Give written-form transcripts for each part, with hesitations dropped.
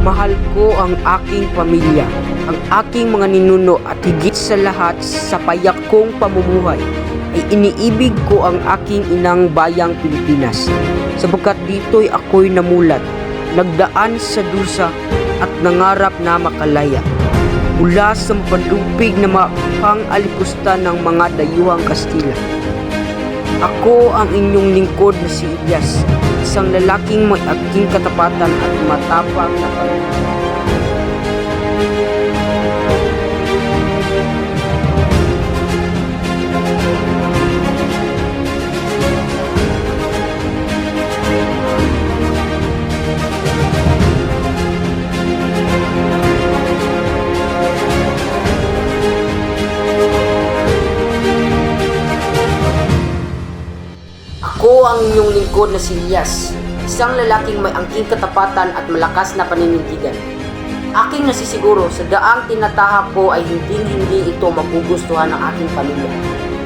Mahal ko ang aking pamilya, ang aking mga ninuno at higit sa lahat sa payak kong pamumuhay ay iniibig ko ang aking inang bayang Pilipinas. Sapagkat dito'y ako'y namulat, nagdaan sa dusa at nangarap na makalaya mula sa mapanlupig na pang-alipusta ng mga dayuhang Kastila. Ako ang inyong lingkod na si Elias, isang lalaking may aking katapatan at matapang na pamilya. Ako ang inyong lingkod na si Elias, isang lalaking may angking katapatan at malakas na paninindigan. Aking nasisiguro sa daang tinatahak ko ay hindi ito magugustuhan ng aking pamilya.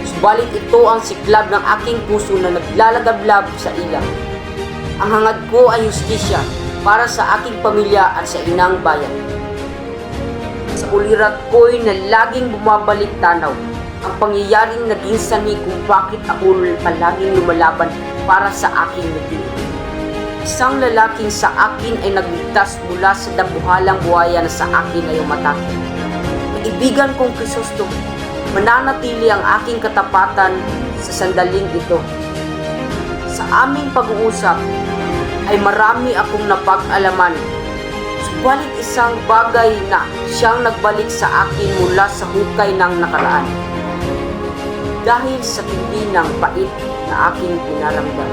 Subalit ito ang siklab ng aking puso na naglalagablab sa ilang. Ang hangad ko ay justisya para sa aking pamilya at sa inang bayan. Sa ulirat ko'y na laging bumabalik tanaw ang pangyayaring naging sanhi kung bakit ako palaging lumalaban para sa aking naging. Isang lalaking sa akin ay nagligtas mula sa dabuhalang buhaya na sa akin ay umatake. Kaibigan kong Crisostomo, mananatili ang aking katapatan sa sandaling ito. Sa aming pag-uusap ay marami akong napag-alaman. Subalit isang bagay na siyang nagbalik sa akin mula sa hukay ng nakaraan. Dahil sa tindi ng pait na aking pinaramdam.